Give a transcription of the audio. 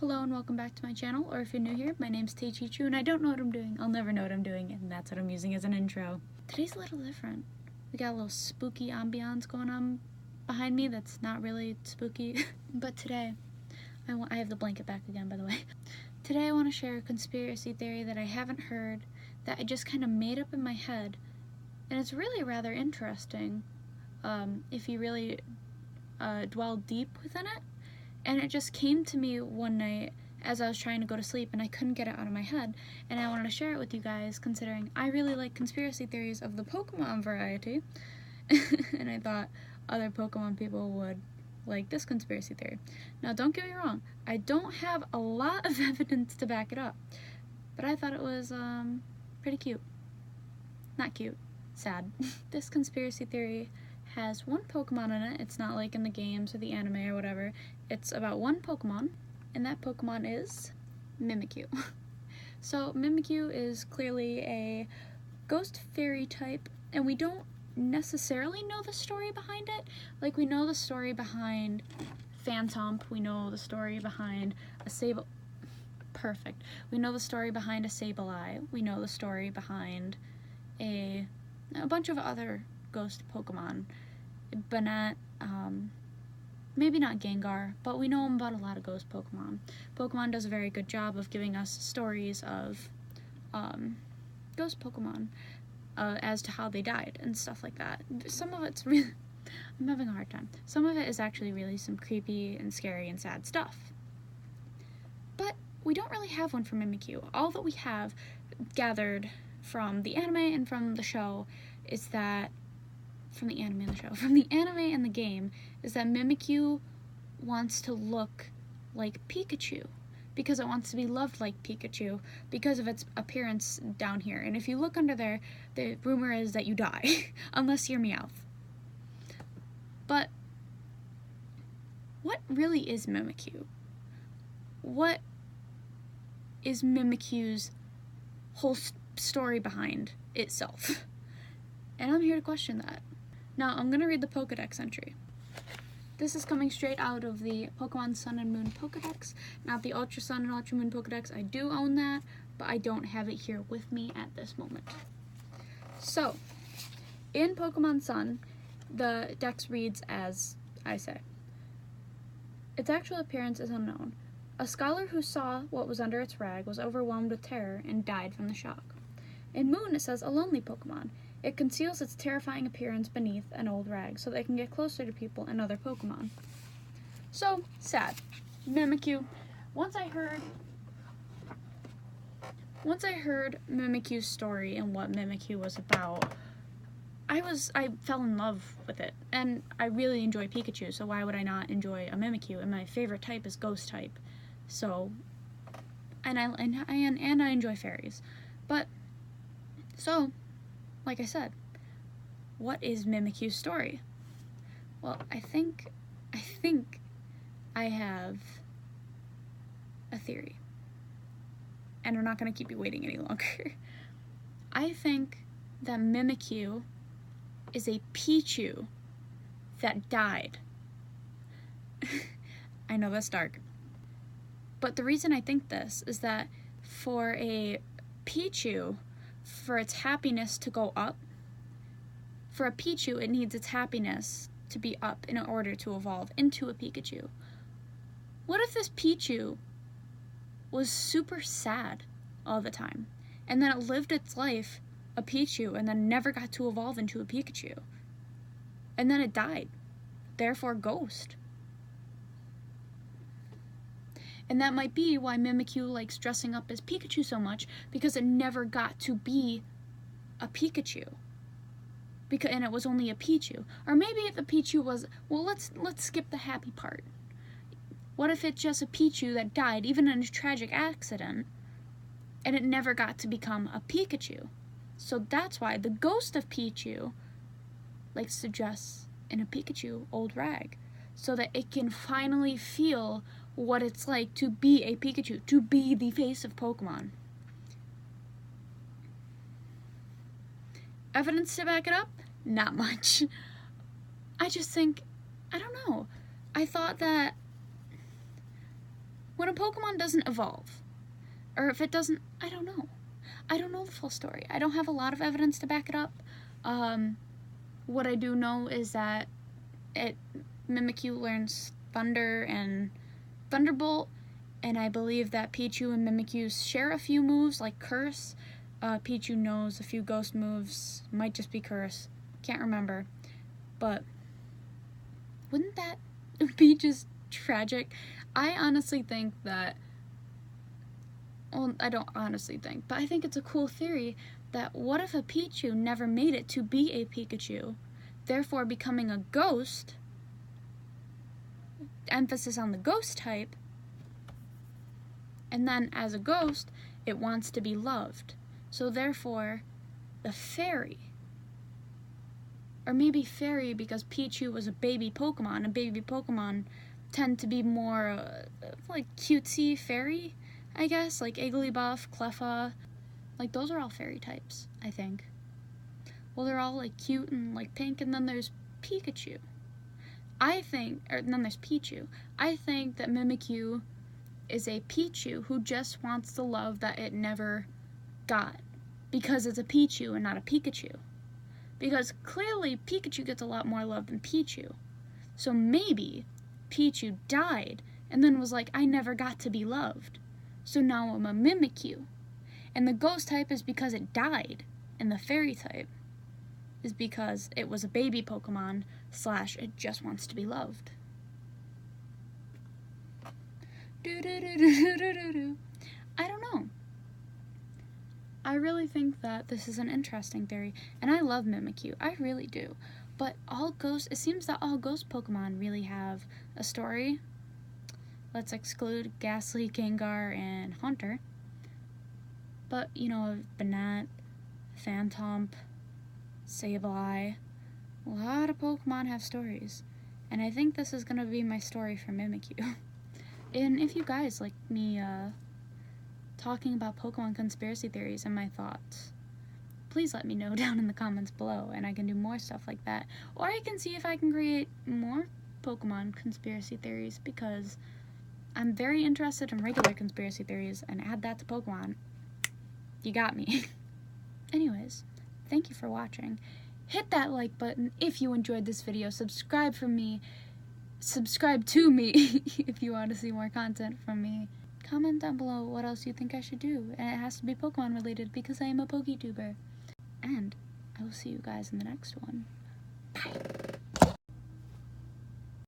Hello and welcome back to my channel, or if you're new here, my name's Taechichu and I don't know what I'm doing. I'll never know what I'm doing, and that's what I'm using as an intro. Today's a little different. We got a little spooky ambiance going on behind me that's not really spooky. But today, I have the blanket back again, by the way. Today I want to share a conspiracy theory that I haven't heard, that I just kind of made up in my head, and it's really rather interesting if you really dwell deep within it. And it just came to me one night as I was trying to go to sleep and I couldn't get it out of my head, and I wanted to share it with you guys considering I really like conspiracy theories of the Pokemon variety. And I thought other Pokemon people would like this conspiracy theory. Now don't get me wrong, I don't have a lot of evidence to back it up, but I thought it was pretty cute. Not cute, sad. This conspiracy theory has one Pokemon in it. It's not like in the games or the anime or whatever. It's about one Pokemon, and that Pokemon is Mimikyu. So Mimikyu is clearly a ghost fairy type, and we don't necessarily know the story behind it. Like, we know the story behind Phantomp, we know the story behind a Sable... Perfect. We know the story behind a Sableye, we know the story behind a bunch of other ghost Pokemon, but not, maybe not Gengar, but we know about a lot of ghost Pokemon. Pokemon does a very good job of giving us stories of ghost Pokemon as to how they died and stuff like that. Some of it's really, I'm having a hard time. Some of it is actually really some creepy and scary and sad stuff. But we don't really have one for Mimikyu. All that we have gathered from the anime and from the show is that from the anime and the game is that Mimikyu wants to look like Pikachu because it wants to be loved like Pikachu because of its appearance down here. And if you look under there, the rumor is that you die unless you're Meowth. But what really is Mimikyu? What is Mimikyu's whole story behind itself? And I'm here to question that. Now, I'm going to read the Pokedex entry. This is coming straight out of the Pokemon Sun and Moon Pokedex, not the Ultra Sun and Ultra Moon Pokedex. I do own that, but I don't have it here with me at this moment. So, in Pokemon Sun, the dex reads as I say. Its actual appearance is unknown. A scholar who saw what was under its rag was overwhelmed with terror and died from the shock. In Moon, it says a lonely Pokemon. It conceals its terrifying appearance beneath an old rag so that it can get closer to people and other Pokemon. So, sad. Mimikyu. Once I heard Mimikyu's story and what Mimikyu was about, I fell in love with it. And I really enjoy Pikachu, so why would I not enjoy a Mimikyu? And my favorite type is Ghost type. So, and I enjoy fairies. But, so, like I said, what is Mimikyu's story? Well, I think I have a theory. And I'm not going to keep you waiting any longer. I think that Mimikyu is a Pichu that died. I know that's dark. But the reason I think this is that for a Pichu, for its happiness to go up, for a Pichu, it needs its happiness to be up in order to evolve into a Pikachu. What if this Pichu was super sad all the time, and then it lived its life a Pichu, and then never got to evolve into a Pikachu, and then it died, therefore ghost? And that might be why Mimikyu likes dressing up as Pikachu so much, because it never got to be a Pikachu. And it was only a Pichu. Or maybe if the Pichu was, well, let's skip the happy part. What if it's just a Pichu that died, even in a tragic accident, and it never got to become a Pikachu? So that's why the ghost of Pichu likes to dress in a Pikachu old rag, so that it can finally feel what it's like to be a Pikachu, to be the face of Pokemon. Evidence to back it up? Not much. I just think, I don't know. I thought that when a Pokemon doesn't evolve, or if it doesn't, I don't know. I don't know the full story. I don't have a lot of evidence to back it up. What I do know is that Mimikyu learns Thunder and Thunderbolt, and I believe that Pichu and Mimikyu share a few moves, like Curse. Pichu knows a few Ghost moves. Might just be Curse. Can't remember. But wouldn't that be just tragic? I honestly think that, well, I don't honestly think, but I think it's a cool theory that what if a Pichu never made it to be a Pikachu, therefore becoming a ghost, emphasis on the ghost type, and then as a ghost, it wants to be loved. So therefore, the fairy, or maybe fairy because Pichu was a baby Pokemon, and baby Pokemon tend to be more like cutesy fairy, I guess, like Igglybuff, Cleffa, like those are all fairy types, I think. Well, they're all like cute and like pink, and then there's Pikachu. And then there's Pichu. I think that Mimikyu is a Pichu who just wants the love that it never got because it's a Pichu and not a Pikachu. Because clearly Pikachu gets a lot more love than Pichu. So maybe Pichu died and then was like, I never got to be loved. So now I'm a Mimikyu. And the ghost type is because it died. And the fairy type is because it was a baby Pokemon / it just wants to be loved. I don't know. I really think that this is an interesting theory, and I love Mimikyu. I really do. But it seems that all ghost Pokemon really have a story. Let's exclude Ghastly, Gengar, and Haunter. But, you know, Banette, Phantomp, Sableye, a lot of Pokemon have stories. And I think this is going to be my story for Mimikyu. And if you guys like me talking about Pokemon conspiracy theories and my thoughts, please let me know down in the comments below, and I can do more stuff like that. Or I can see if I can create more Pokemon conspiracy theories, because I'm very interested in regular conspiracy theories, and add that to Pokemon. You got me. Anyways, thank you for watching. Hit that like button if you enjoyed this video. Subscribe to me if you want to see more content from me. Comment down below what else you think I should do, and it has to be Pokemon related because I am a PokeTuber. And I will see you guys in the next one. Bye.